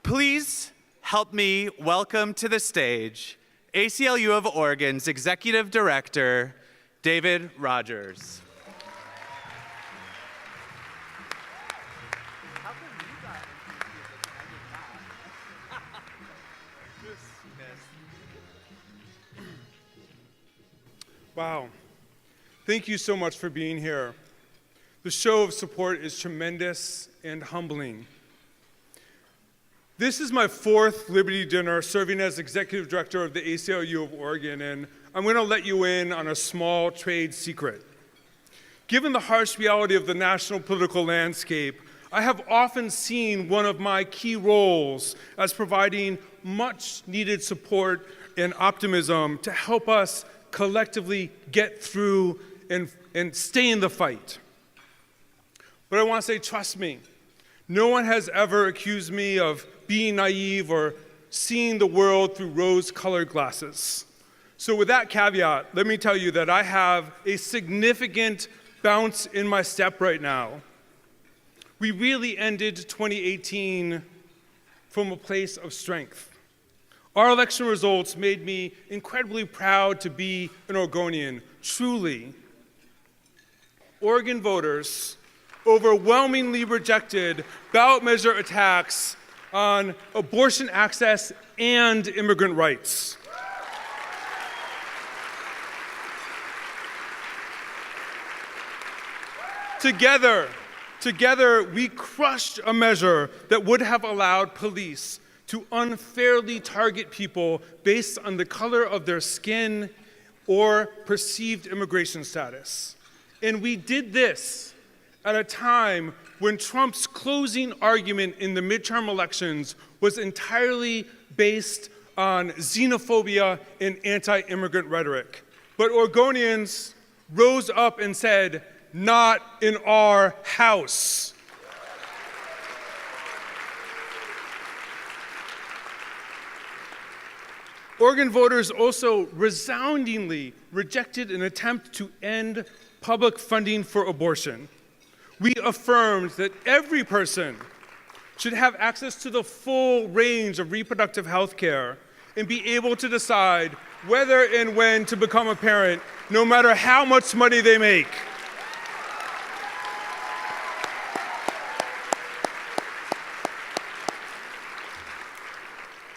Please help me welcome to the stage ACLU of Oregon's Executive Director, David Rogers. Wow. Thank you so much for being here. The show of support is tremendous and humbling. This is my fourth Liberty Dinner serving as Executive Director of the ACLU of Oregon, and I'm going to let you in on a small trade secret. Given the harsh reality of the national political landscape, I have often seen one of my key roles as providing much needed support and optimism to help us collectively get through and stay in the fight. But I want to say, trust me, no one has ever accused me of being naive or seeing the world through rose-colored glasses. So with that caveat, let me tell you that I have a significant bounce in my step right now. We really ended 2018 from a place of strength. Our election results made me incredibly proud to be an Oregonian, truly. Oregon voters overwhelmingly rejected ballot measure attacks on abortion access and immigrant rights. Together, we crushed a measure that would have allowed police to unfairly target people based on the color of their skin or perceived immigration status. And we did this at a time when Trump's closing argument in the midterm elections was entirely based on xenophobia and anti-immigrant rhetoric. But Oregonians rose up and said, "Not in our house." Oregon voters also resoundingly rejected an attempt to end public funding for abortion. We affirmed that every person should have access to the full range of reproductive health care and be able to decide whether and when to become a parent, no matter how much money they make.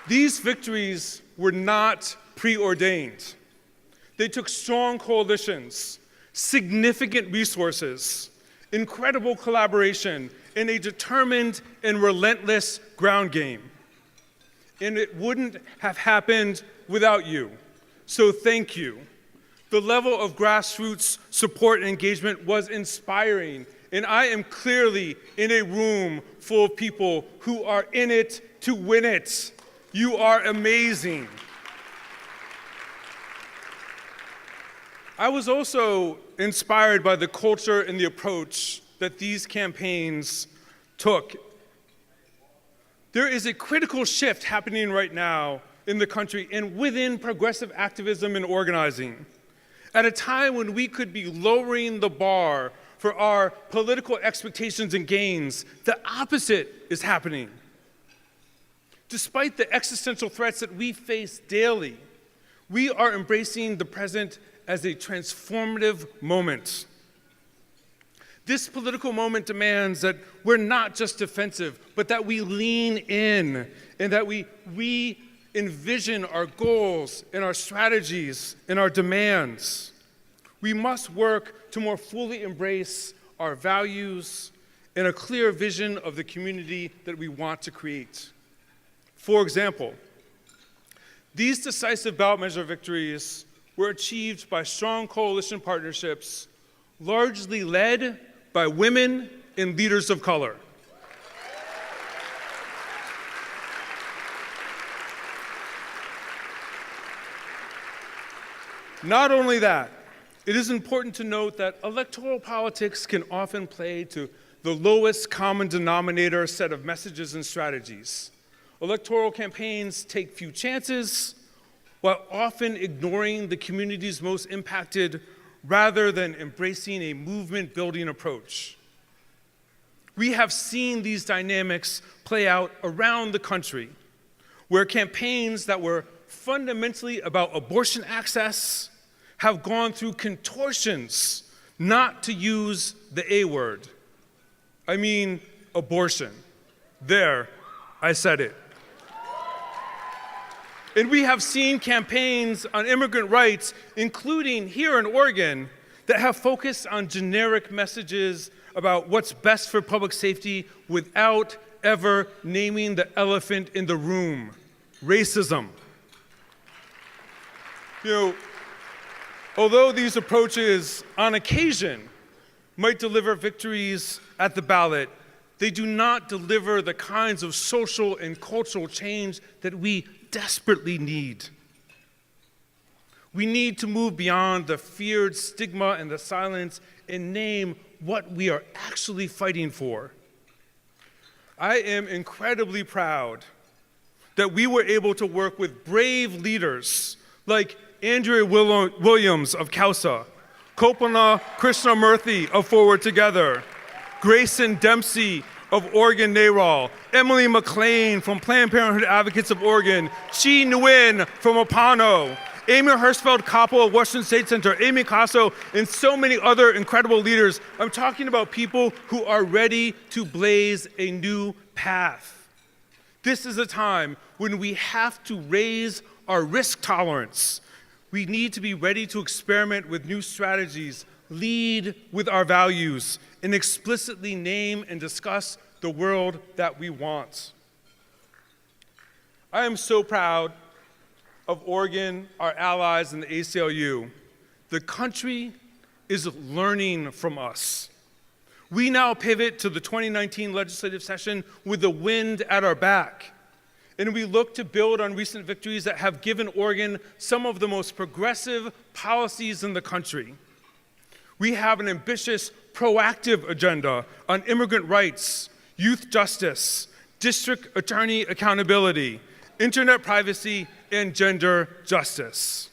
These victories were not preordained. They took strong coalitions, significant resources, incredible collaboration, and a determined and relentless ground game. And it wouldn't have happened without you. So thank you. The level of grassroots support and engagement was inspiring, and I am clearly in a room full of people who are in it to win it. You are amazing. I was also inspired by the culture and the approach that these campaigns took. There is a critical shift happening right now in the country and within progressive activism and organizing. At a time when we could be lowering the bar for our political expectations and gains, the opposite is happening. Despite the existential threats that we face daily, we are embracing the present as a transformative moment. This political moment demands that we're not just defensive, but that we lean in and that we re-envision our goals and our strategies and our demands. We must work to more fully embrace our values and a clear vision of the community that we want to create. For example, these decisive ballot measure victories were achieved by strong coalition partnerships, largely led by women and leaders of color. Not only that, it is important to note that electoral politics can often play to the lowest common denominator set of messages and strategies. Electoral campaigns take few chances while often ignoring the communities most impacted rather than embracing a movement-building approach. We have seen these dynamics play out around the country, where campaigns that were fundamentally about abortion access have gone through contortions not to use the A word. I mean abortion. There, I said it. And we have seen campaigns on immigrant rights, including here in Oregon, that have focused on generic messages about what's best for public safety without ever naming the elephant in the room, racism. Although these approaches, on occasion, might deliver victories at the ballot, they do not deliver the kinds of social and cultural change that we desperately need. We need to move beyond the feared stigma and the silence and name what we are actually fighting for. I am incredibly proud that we were able to work with brave leaders like Andrea Williams of CAUSA, Kopana Krishnamurthy of Forward Together, Grayson Dempsey of Oregon NARAL, Emily McLean from Planned Parenthood Advocates of Oregon, Chi Nguyen from Opano, Amy Hirschfeld-Koppel of Washington State Center, Amy Casso, and so many other incredible leaders. I'm talking about people who are ready to blaze a new path. This is a time when we have to raise our risk tolerance. We need to be ready to experiment with new strategies, lead with our values, and explicitly name and discuss the world that we want. I am so proud of Oregon, our allies in the ACLU. The country is learning from us. We now pivot to the 2019 legislative session with the wind at our back. And we look to build on recent victories that have given Oregon some of the most progressive policies in the country. We have an ambitious, proactive agenda on immigrant rights, youth justice, district attorney accountability, internet privacy, and gender justice.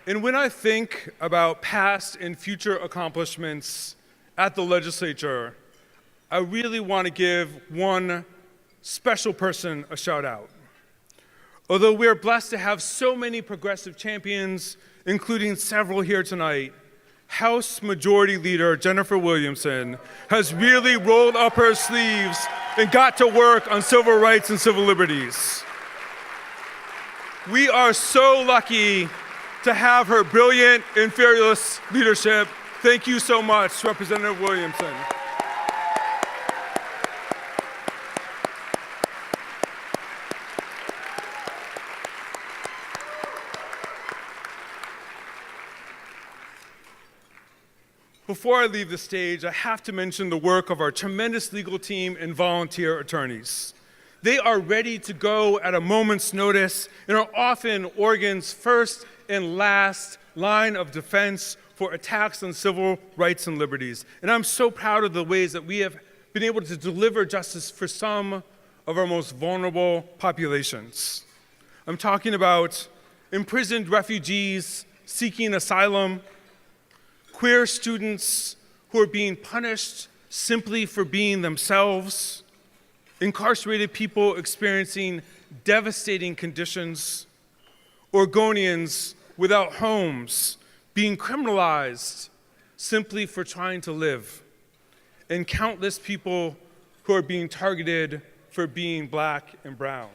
And when I think about past and future accomplishments at the legislature, I really want to give one special person a shout out. Although we are blessed to have so many progressive champions, including several here tonight, House Majority Leader Jennifer Williamson has really rolled up her sleeves and got to work on civil rights and civil liberties. We are so lucky to have her brilliant and fearless leadership. Thank you so much, Representative Williamson. Before I leave the stage, I have to mention the work of our tremendous legal team and volunteer attorneys. They are ready to go at a moment's notice and are often Oregon's first and last line of defense for attacks on civil rights and liberties. And I'm so proud of the ways that we have been able to deliver justice for some of our most vulnerable populations. I'm talking about imprisoned refugees seeking asylum, queer students who are being punished simply for being themselves, incarcerated people experiencing devastating conditions, Oregonians without homes being criminalized simply for trying to live, and countless people who are being targeted for being black and brown.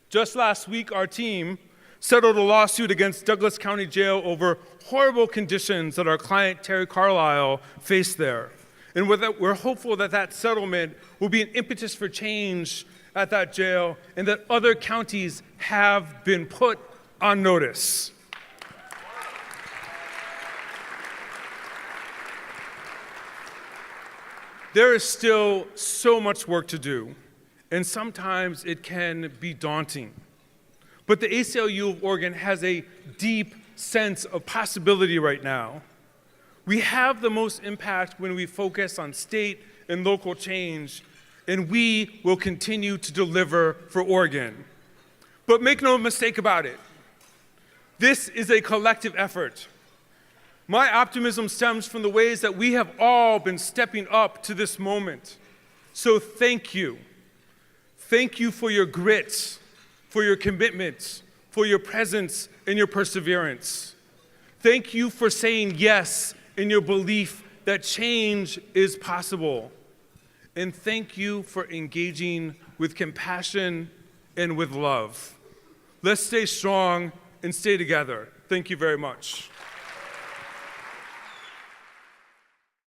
Just last week, our team settled a lawsuit against Douglas County Jail over horrible conditions that our client Terry Carlisle faced there. And we're hopeful that that settlement will be an impetus for change at that jail and that other counties have been put on notice. There is still so much work to do, and sometimes it can be daunting. But the ACLU of Oregon has a deep sense of possibility right now. We have the most impact when we focus on state and local change, and we will continue to deliver for Oregon. But make no mistake about it, This is a collective effort. My optimism stems from the ways that we have all been stepping up to this moment. So thank you. Thank you for your grit, for your commitment, for your presence and your perseverance. Thank you for saying yes in your belief that change is possible. And thank you for engaging with compassion and with love. Let's stay strong and stay together. Thank you very much.